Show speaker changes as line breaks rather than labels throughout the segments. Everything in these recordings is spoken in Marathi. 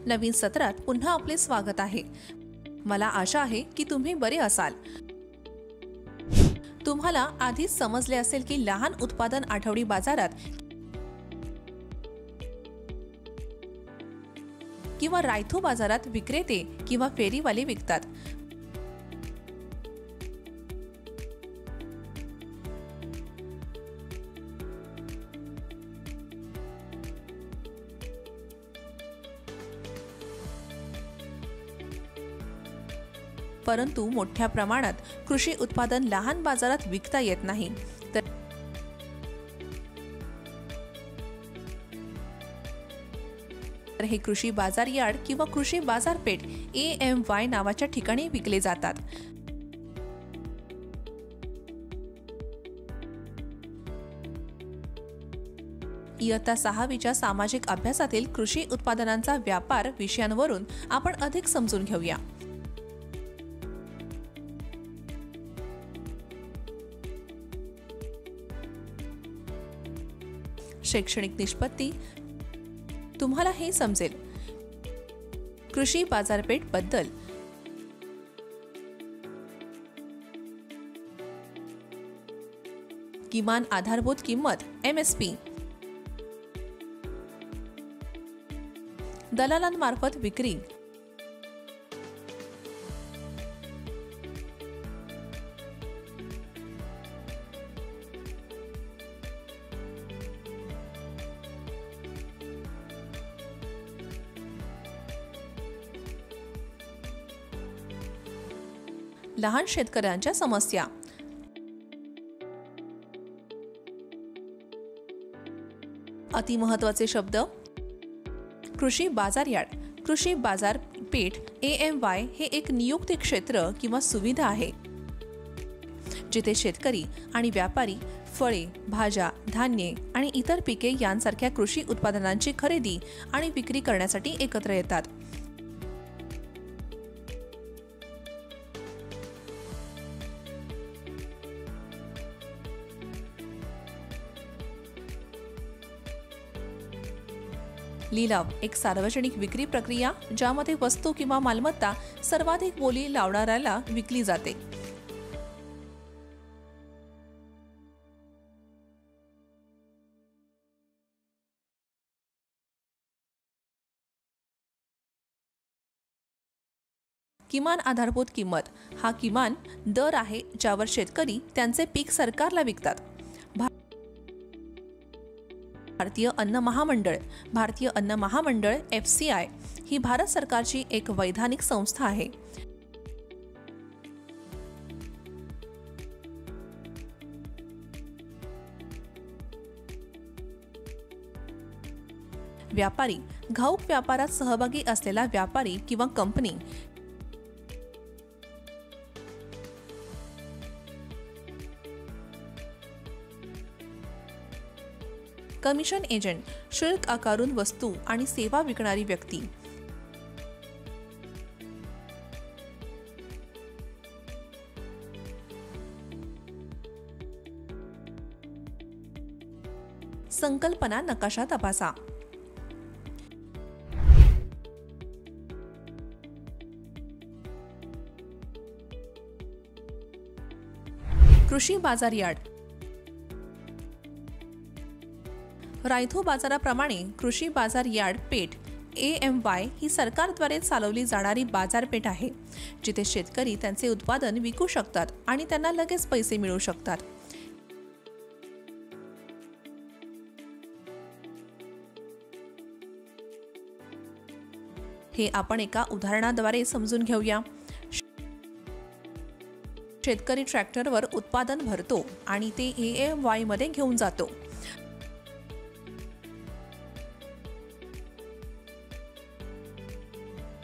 नवीन सत्रात पुन्हा आपले स्वागत आहे। मला आशा आहे की तुम्ही बरे असाल। तुम्हाला आधीच समजले असेल की लहान उत्पादन आठवडी बाजारात किंवा रायथू बाजारात विक्रेते किंवा फेरीवाले विकतात। परंतु मोठ्या प्रमाणात कृषी उत्पादन लहान बाजारात विकता येत नाही। तर हे कृषी बाजार यार्ड किंवा कृषी बाजारपेठ AMY नावाच्या ठिकाणी विकले जातात। इयत्ता 6वीच्या सामाजिक अभ्यासातील कृषी उत्पादनांचा व्यापार विषयांवरून आपण अधिक समजून घेऊया। शैक्षणिक निष्पत्ती तुम्हाला हे समजेल। कृषी बाजारपेठ बद्दल किमान आधारभूत किंमत MSP, दलालांमार्फत विक्री, लहान शेतकऱ्यांच्या समस्या, अतिमहत्त्वाचे शब्द। कृषी बाजार यार्ड, कृषी बाजारपेठ AMY हे एक नियुक्ती क्षेत्र किंवा सुविधा आहे जिथे शेतकरी आणि व्यापारी फळे, भाज्या, धान्ये आणि इतर पिके यांसारख्या कृषी उत्पादनांची खरेदी आणि विक्री करण्यासाठी एकत्र येतात। लिलाव एक सार्वजनिक विक्री प्रक्रिया ज्यामध्ये वस्तू किंवा मालमत्ता सर्वाधिक बोली लावणाऱ्याला विकली जाते। किमान आधारभूत किंमत हा किमान दर आहे ज्यावर शेतकरी त्यांचे पीक सरकारला विकतात। भारतीय अन्न महामंडळ FCI ही भारत सरकारची एक वैधानिक संस्था आहे। व्यापारी घाऊक व्यापारात सहभागी असलेला व्यापारी किंवा कंपनी कमिशन एजंट शुल्क आकारून वस्तू आणि सेवा विकणारी व्यक्ती। संकल्पना नकाशा तपासा। कृषी बाजार यार्ड रायथू बाजाराप्रमाणे कृषी बाजार यार्ड पेठ AMY ही सरकारद्वारे चालवली जाणारी बाजारपेठ आहे जिथे शेतकरी त्यांचे उत्पादन विकू शकतात आणि त्यांना लगेच पैसे मिळू शकतात। हे आपण एका उदाहरणाद्वारे समजून घेऊया। शेतकरी ट्रॅक्टरवर उत्पादन भरतो आणि ते AMY मध्ये घेऊन जातो।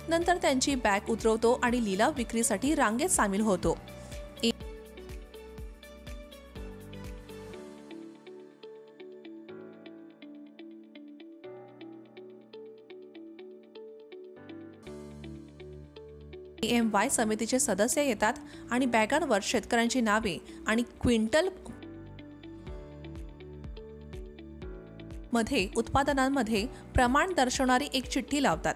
नंतर त्यांची बॅग उतरवतो आणि लिलाव विक्रीसाठी रांगेत सामील होतो। AMY समितीचे सदस्य येतात आणि बॅगांवर शेतकऱ्यांची नावे आणि क्विंटल मध्ये उत्पादनांमध्ये प्रमाण दर्शवणारी एक चिठ्ठी लावतात।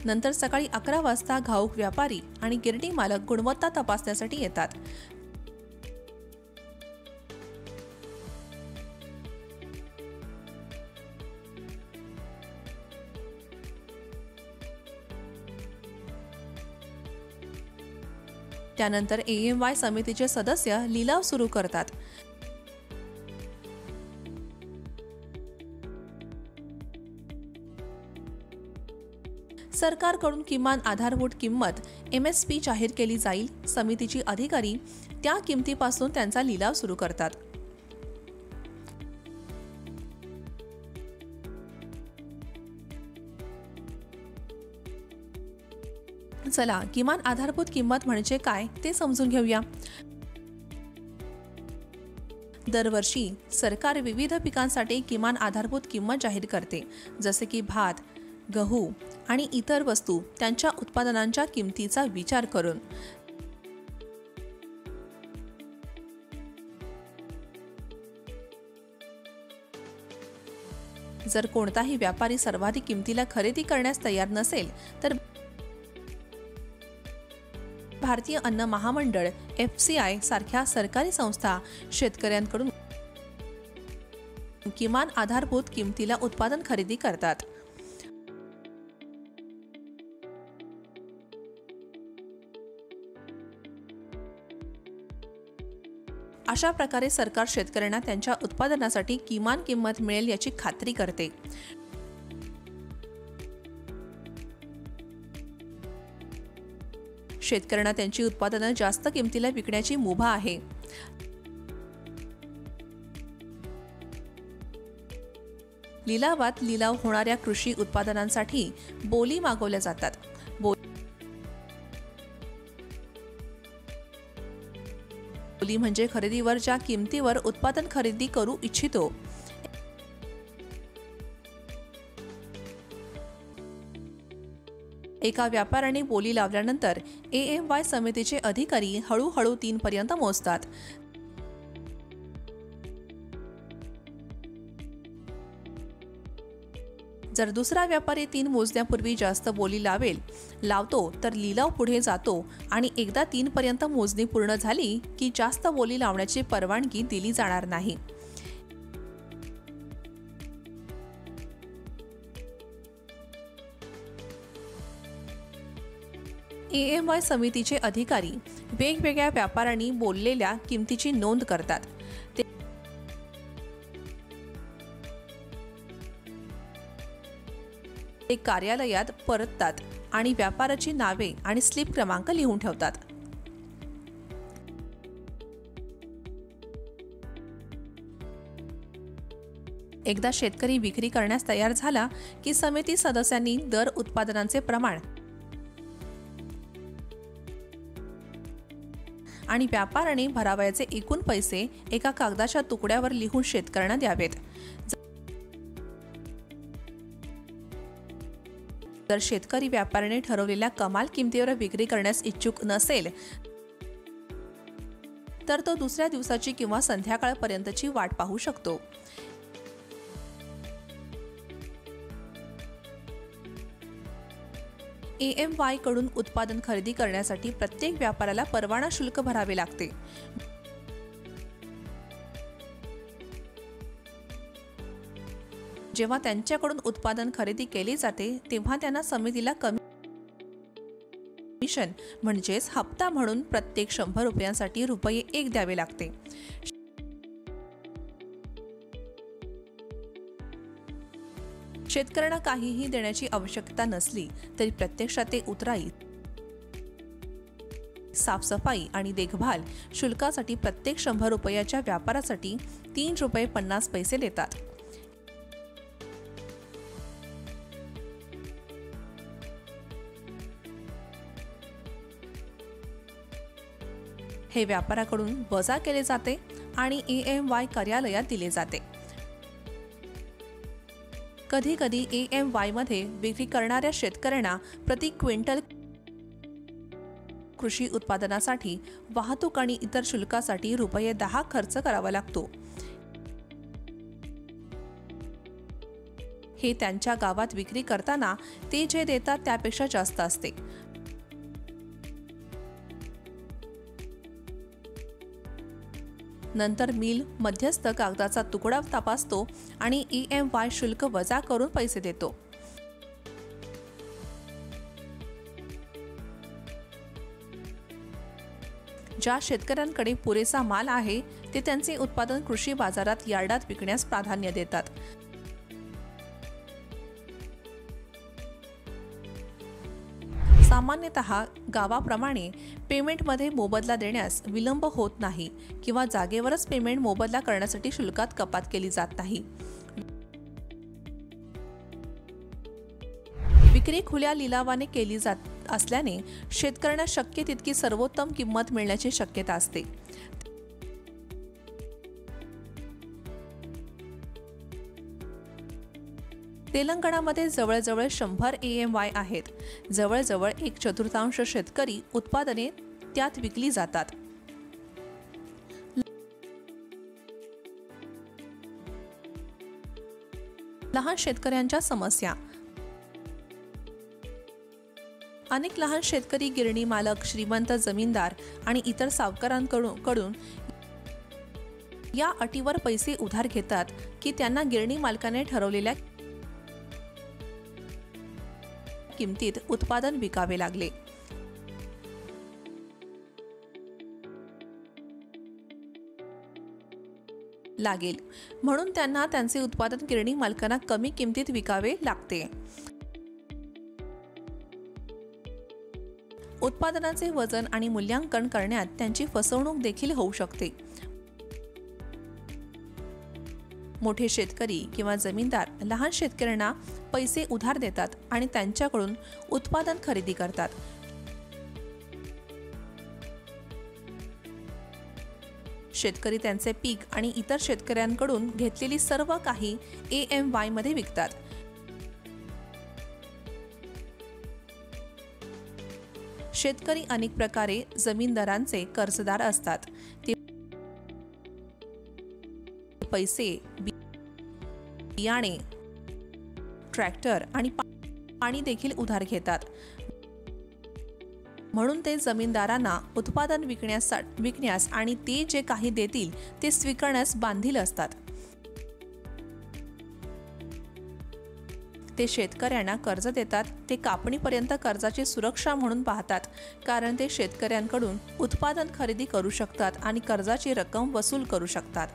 नंतर सकाळी 11 वाजता घाऊक व्यापारी आणि गिरणी मालक गुणवत्ता तपासण्यासाठी येतात. त्यानंतर AMY समितीचे सदस्य लिलाव सुरू करतात. सरकारकडून किमान आधारभूत किंमत MSP जाहीर केली जाईल. समितीची अधिकारी त्या किमतीपासून त्यांचा लिलाव सुरू करतात. चला किमान आधारभूत किंमत म्हणजे काय ते समजून घेऊया. दरवर्षी सरकार विविध पिकांसाठी किमान आधारभूत किंमत जाहीर करते, जसे की भात, गहू आणि इतर वस्तू त्यांच्या उत्पादनांच्या किमतीचा विचार करून. जर कोणताही व्यापारी सर्वाधिक किमतीला खरेदी करण्यास तयार नसेल तर भारतीय अन्न महामंडळ FCI सारख्या सरकारी संस्था शेतकऱ्यांकडून किमान आधारभूत किमतीला उत्पादन खरेदी करतात. अशा प्रकारे सरकार शेतकऱ्यांना त्यांच्या उत्पादनासाठी किमान किंमत मिळेल याची खात्री करते. शेतकऱ्यांना त्यांची उत्पादनं जास्त किमतीला विकण्याची मुभा आहे. लिलावात लिलाव होणाऱ्या कृषी उत्पादनांसाठी बोली मागवल्या जातात. बोली म्हणजे खरेदीवर ज्या किमतीवर उत्पादन खरेदी करू इच्छितो एका व्यापाऱ्याने बोली लावल्यानंतर AMY समितीचे अधिकारी हळूहळू 3 पर्यंत मोजतात. जर दुसरा व्यापारी 3 मोजण्यापूर्वी जास्त बोली लावतो तर लिलाव पुढे जातो आणि एकदा 3 पर्यंत मोजणी पूर्ण झाली की जास्त बोली लावण्याची परवानगी दिली जाणार नाही. AMY समितीचे अधिकारी वेगवेगळ्या व्यापाऱ्यांनी बोललेल्या किमतीची नोंद करतात. ते कार्यालयात परततात आणि व्यापाराची नावे आणि स्लिप क्रमांक लिहून ठेवतात. एकदा शेतकरी विक्री करण्यास तयार झाला की समिती सदस्यांनी दर उत्पादनांचे प्रमाण आणि व्यापाऱ्याने भरावयाचे एकूण पैसे एका कागदाच्या तुकड्यावर लिहून शेतकऱ्यांना द्यावेत. जर शेतकरी व्यापाऱ्याने ठरवलेल्या कमाल किमतीवर विक्री करण्यास इच्छुक नसेल तर तो दुसऱ्या दिवसाची किंवा संध्याकाळपर्यंतची वाट पाहू शकतो. AMY कडून उत्पादन खरेदी करण्यासाठी प्रत्येक व्यापाऱ्याला परवाना शुल्क भरावे लागते. जेव्हा त्यांच्याकडून उत्पादन खरेदी केले जाते तेव्हा त्यांना समितीला कमिशन म्हणजेच हप्ता म्हणून प्रत्येक 100 रुपयांसाठी ₹1 द्यावे लागते. शेतकऱ्यांना काहीही देण्याची आवश्यकता नसली तरी प्रत्यक्षात ते उतराई, साफसफाई आणि देखभाल शुल्कासाठी प्रत्येक 100 रुपयाच्या व्यापारासाठी ₹3.50 देतात. हे व्यापाऱ्याकडून वजा केले जाते आणि AMY कार्यालयात दिले जाते. कधी कधी AMY मध्ये विक्री करणाऱ्या शेतकऱ्यांना प्रति क्विंटल कृषी उत्पादनासाठी वाहतूक आणि इतर शुल्कासाठी ₹10 खर्च करावा लागतो. हे त्यांच्या गावात विक्री करताना ते जे देतात त्यापेक्षा जास्त असते. नंतर मिल मध्यस्थ कागदाचा तुकडा तपासतो आणि EMI शुल्क वजा करून पैसे देतो. ज्या शेतकऱ्यांकडे पुरेसा माल आहे ते त्यांचे उत्पादन कृषी बाजारात यार्डात विकण्यास प्राधान्य देतात. सामान्यतः गावाप्रमाणे पेमेंटमध्ये मोबदला देण्यास विलंब होत नाही किंवा जागेवरच पेमेंट मोबदला करण्यासाठी शुल्कात कपात केली जात नाही. विक्री खुल्या लिलावाने केली जात असल्याने शेतकऱ्यांना शक्य तितकी सर्वोत्तम किंमत मिळण्याची शक्यता असते. तेलंगणामध्ये जवळजवळ 100 EMI आहेत. जवळजवळ 1/4 शेतकरी उत्पादने त्यात विकली जातात. लहान शेतकऱ्यांच्या समस्या. अनेक लहान शेतकरी, गिरणी मालक, श्रीमंत जमीनदार आणि इतर सावकारांकडून या अटीवर पैसे उधार घेतात की त्यांना गिरणी मालकाने ठरवलेल्या किमतीत उत्पादन विकावे लागेल. म्हणून त्यांना त्यांचे उत्पादन गिरणी मालकांना कमी किमतीत विकावे लागते. उत्पादनाचे वजन आणि मूल्यांकन करण्यात त्यांची फसवणूक देखील होऊ शकते. मोठे शेतकरी किंवा जमीनदार लहान शेतकऱ्यांना पैसे उधार देतात आणि त्यांच्याकडून उत्पादन खरेदी करतात. शेतकरी त्यांचे पीक आणि इतर शेतकऱ्यांकडून घेतलेली सर्व काही EMI मध्ये विकतात. शेतकरी अनेक प्रकारे जमीनदारांचे कर्जदार असतात. ते पैसे, बियाणे, ट्रॅक्टर आणि पाणी देखील उधार घेतात. म्हणून ते जमीनदारांना उत्पादन विकण्यास आणि ते जे काही देतील ते स्वीकारण्यास बांधील असतात. ते शेतकऱ्यांना कर्ज देतात. ते कापणीपर्यंत कर्जाची सुरक्षा म्हणून पाहतात, कारण ते शेतकऱ्यांकडून उत्पादन खरेदी करू शकतात आणि कर्जाची रक्कम वसूल करू शकतात.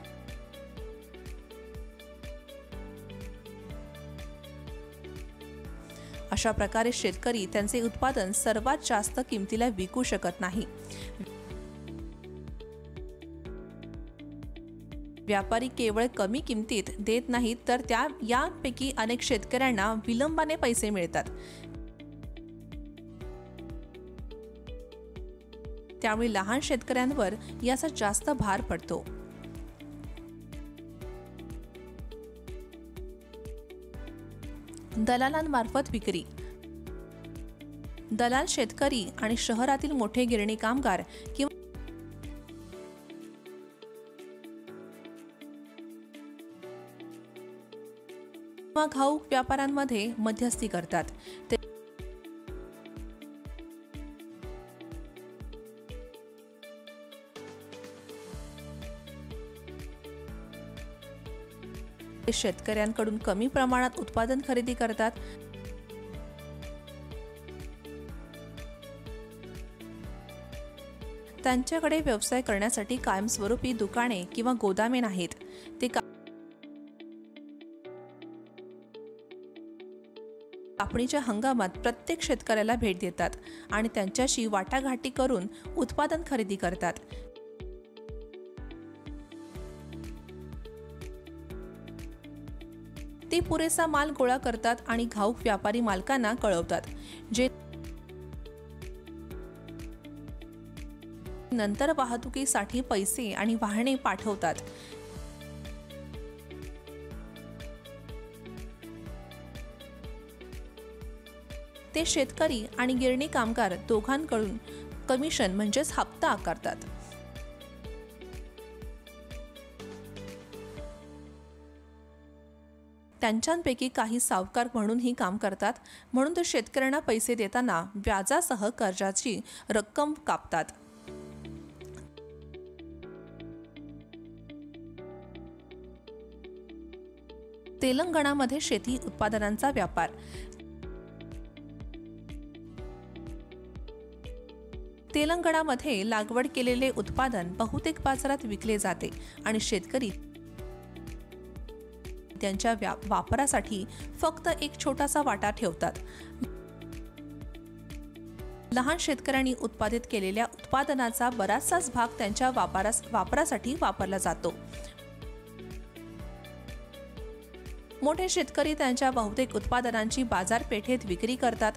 अशा प्रकारे शेतकरी त्यांचे उत्पादन सर्वात जास्त किमतीला विकू शकत नाही. व्यापारी केवळ कमी किमतीत देत नाहीत, तर यापैकी अनेक शेतकऱ्यांना विलंबाने पैसे मिळतात. त्यामुळे लहान शेतकऱ्यांवर याचा जास्त भार पडतो. दलालांमार्फत विक्री. दलाल शेतकरी आणि शहरातील मोठे गिरणी कामगार किंवा घाऊक व्यापाऱ्यांमध्ये मध्यस्थी करतात. ते शेतकऱ्यांकडून कमी प्रमाणात उत्पादन खरेदी करतात. त्यांच्याकडे व्यवसाय करण्यासाठी कायमस्वरूपी दुकाने किंवा गोदामे नाहीत. ते कापणीच्या हंगामात प्रत्येक शेतकऱ्याला भेट देतात आणि त्यांच्याशी वाटाघाटी करून उत्पादन खरेदी करतात. ते पुरेसा माल गोळा करतात आणि घाऊक व्यापारी मालकांना कळवतात, जे नंतर वाहतुकीसाठी पैसे आणि वाहने पाठवतात. ते शेतकरी आणि गिरणी कामगार दोघांकडून कमिशन म्हणजेच हप्ता आकारतात. त्यांच्यापैकी काही सावकार म्हणूनही काम करतात, म्हणून ते शेतकऱ्यांना पैसे देताना व्याजासह कर्जाची रक्कम कापतात. तेलंगणामध्ये शेती उत्पादनांचा व्यापार. तेलंगणामध्ये लागवड केलेले उत्पादन बहुतेक बाजारात विकले जाते आणि शेतकरी त्यांच्या वापरासाठी फक्त एक छोटासा वाटा ठेवतात. लहान शेतकऱ्यांनी उत्पादित केलेल्या उत्पादनाचा बराचसाच भाग त्यांच्या वापरासाठी वापरला जातो. मोठे शेतकरी त्यांच्या बहुतेक उत्पादनांची बाजारपेठेत विक्री करतात.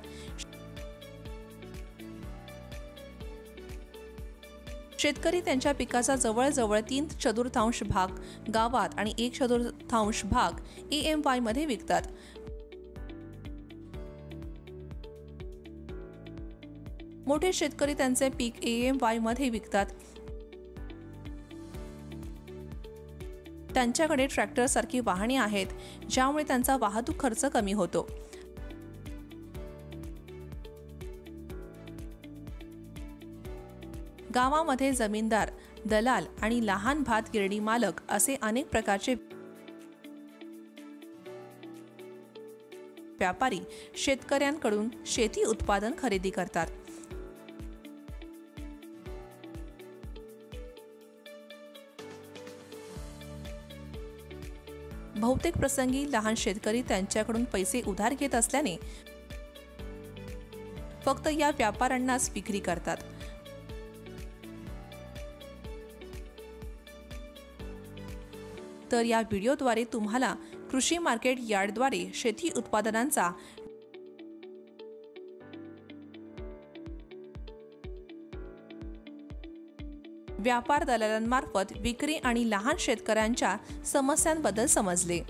शेतकरी त्यांच्या पिकाचा जवळजवळ 3/4 भाग गावात आणि 1/4 भाग EMY मध्ये विकतात. मोठे शेतकरी त्यांचे पीक EMY मध्ये विकतात. त्यांच्याकडे ट्रॅक्टर सारखी वाहने आहेत, ज्यामुळे त्यांचा वाहतूक खर्च कमी होतो. गावामध्ये जमीनदार, दलाल आणि लहान भात गिरणी मालक असे अनेक प्रकारचे व्यापारी शेतकऱ्यांकडून शेती उत्पादन खरेदी करतात. बहुतेक प्रसंगी लहान शेतकरी त्यांच्याकडून पैसे उधार घेत असल्याने फक्त या व्यापाऱ्यांनाच विक्री करतात. तर या व्हिडिओद्वारे तुम्हाला कृषी मार्केट यार्डद्वारे शेती उत्पादनांचा व्यापार दलालांमार्फत विक्री आणि लहान शेतकऱ्यांच्या समस्यांबद्दल समजले.